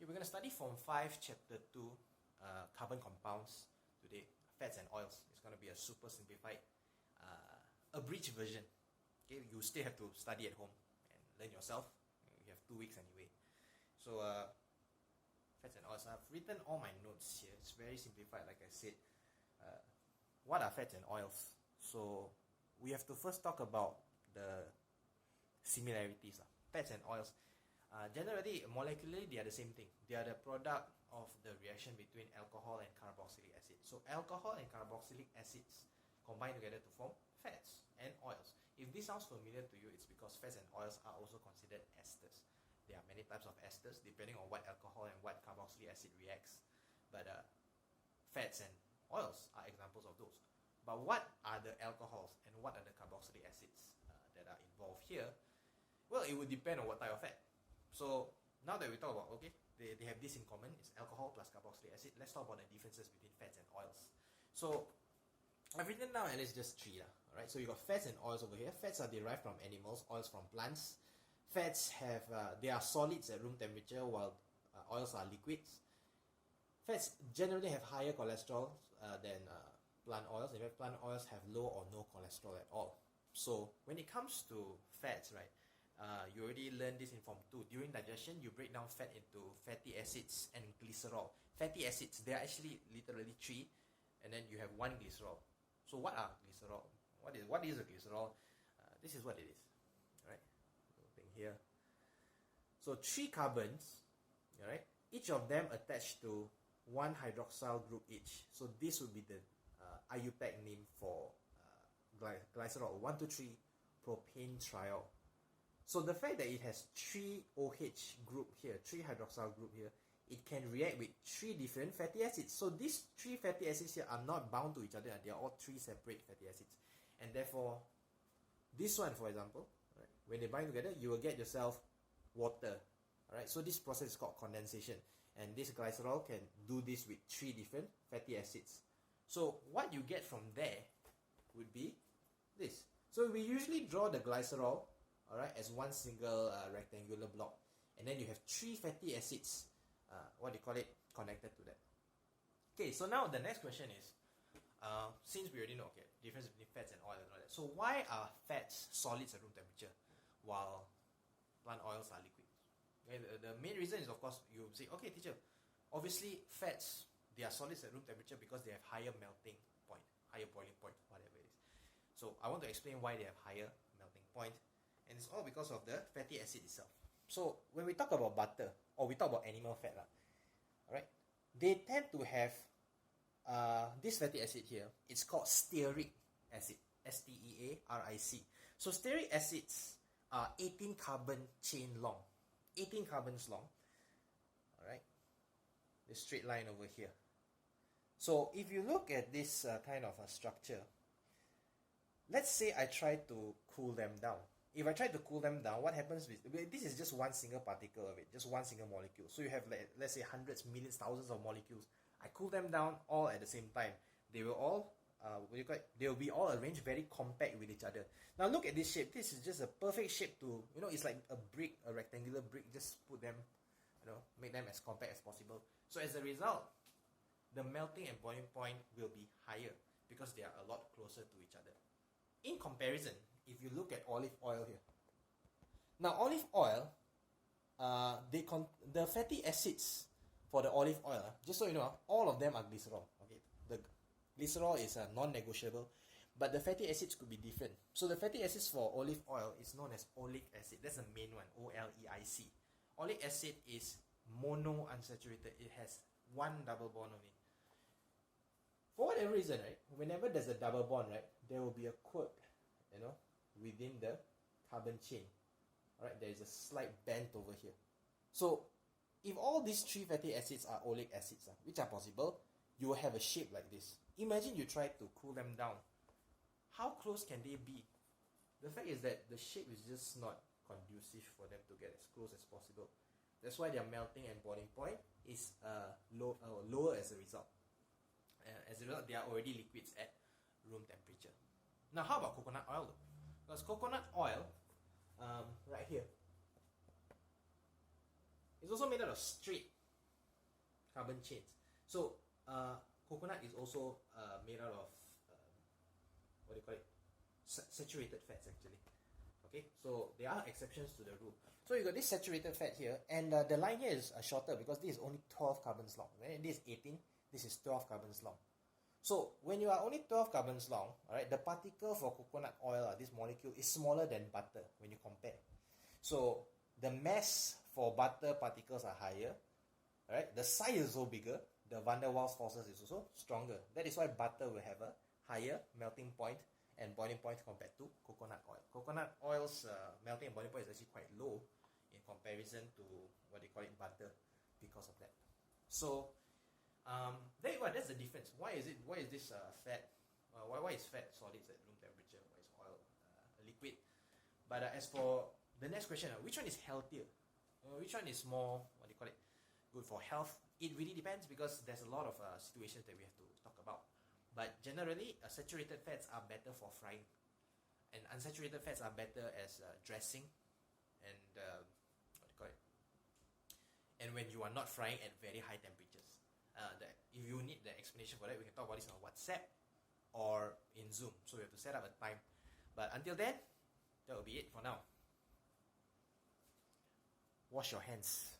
We're going to study Form 5, Chapter 2, Carbon Compounds today, Fats and Oils. It's going to be a super simplified, abridged version. Okay, you still have to study at home and learn yourself. You have 2 weeks anyway. So, Fats and Oils. I've written all my notes here. It's very simplified, like I said. What are fats and oils? So, we have to first talk about the similarities. Fats and oils. Generally, molecularly, they are the same thing. They are the product of the reaction between alcohol and carboxylic acid. So alcohol and carboxylic acids combine together to form fats and oils. If this sounds familiar to you, it's because fats and oils are also considered esters. There are many types of esters depending on what alcohol and what carboxylic acid reacts. But fats and oils are examples of those. But what are the alcohols and what are the carboxylic acids that are involved here? Well, it would depend on what type of fat. So now that we talk about, okay, they have this in common, it's alcohol plus carboxylic acid. Let's talk about the differences between fats and oils. So I've written down at least just three. Alright, so you got fats and oils over here. Fats are derived from animals, oils from plants. Fats have, they are solids at room temperature while oils are liquids. Fats generally have higher cholesterol than plant oils. In fact, plant oils have low or no cholesterol at all. So when it comes to fats, right, you already learned this in Form 2. During digestion, you break down fat into fatty acids and glycerol. Fatty acids, they are actually literally three, and then you have one glycerol. So what are glycerol? What is a glycerol? This is what it is. Alright, thing here. So 3 carbons, alright, each of them attached to one hydroxyl group each. So this would be the IUPAC name for glycerol, 1,2,3 propane triol. So the fact that it has 3 OH group here, 3 hydroxyl group here, it can react with 3 different fatty acids. So these 3 fatty acids here are not bound to each other. They are all 3 separate fatty acids. And therefore, this one, for example, right, when they bind together, you will get yourself water. Alright, so this process is called condensation. And this glycerol can do this with 3 different fatty acids. So what you get from there would be this. So we usually draw the glycerol, alright, as one single rectangular block, and then you have 3 fatty acids, connected to that. Okay, so now the next question is, since we already know, okay, difference between fats and oil and all that, so why are fats solids at room temperature while plant oils are liquids? Okay, the main reason is, of course, you say, okay, teacher, obviously fats, they are solids at room temperature because they have higher melting point, higher boiling point, whatever it is. So I want to explain why they have higher melting point. And it's all because of the fatty acid itself. So when we talk about butter, or we talk about animal fat, alright, they tend to have this fatty acid here. It's called stearic acid, S-T-E-A-R-I-C. So stearic acids are 18 carbon chain long, 18 carbons long. Alright, this straight line over here. So if you look at this kind of a structure, let's say I try to cool them down. If I try to cool them down, what happens with this is just one single particle of it, just one single molecule. So you have, let's say, hundreds, millions, thousands of molecules. I cool them down all at the same time. They will all they will be all arranged very compact with each other. Now look at this shape. This is just a perfect shape to, it's like a brick, a rectangular brick. Just put them, make them as compact as possible. So as a result, the melting and boiling point will be higher because they are a lot closer to each other. In comparison, if you look at olive oil here. Now olive oil, the fatty acids for the olive oil, just so you know, all of them are glycerol. Okay, the glycerol is non-negotiable, but the fatty acids could be different. So the fatty acids for olive oil is known as oleic acid. That's the main one, O-L-E-I-C. Oleic acid is monounsaturated. It has one double bond on it. For whatever reason, right, whenever there's a double bond, right, there will be a quirk, within the carbon chain. Alright, there is a slight bend over here. So, if all these 3 fatty acids are oleic acids, which are possible, you will have a shape like this. Imagine you try to cool them down. How close can they be? The fact is that the shape is just not conducive for them to get as close as possible. That's why their melting and boiling point is lower as a result. As a result, they are already liquids at room temperature. Now, how about coconut oil though? Because coconut oil, right here, is also made out of straight carbon chains. So coconut is also made out of what do you call it? Saturated fats actually. Okay, so there are exceptions to the rule. So you got this saturated fat here, and the line here is shorter because this is only 12 carbons long. Right? This is 18. This is 12 carbons long. So when you are only 12 carbons long, all right, the particle for coconut oil, this molecule, is smaller than butter when you compare. So the mass for butter particles are higher, all right. The size is also bigger. The van der Waals forces is also stronger. That is why butter will have a higher melting point and boiling point compared to coconut oil. Coconut oil's melting and boiling point is actually quite low in comparison to what they call it butter because of that. So there you are. That's the difference. Why is this fat? Why is fat solids at room temperature? Why is oil a liquid? But as for the next question, which one is healthier? Which one is more what do you call it? Good for health? It really depends because there's a lot of situations that we have to talk about. But generally, saturated fats are better for frying, and unsaturated fats are better as dressing, and what do you call it? And when you are not frying at very high temperatures. If you need the explanation for that, we can talk about this on WhatsApp or in Zoom. So we have to set up a time. But until then, that will be it for now. Wash your hands.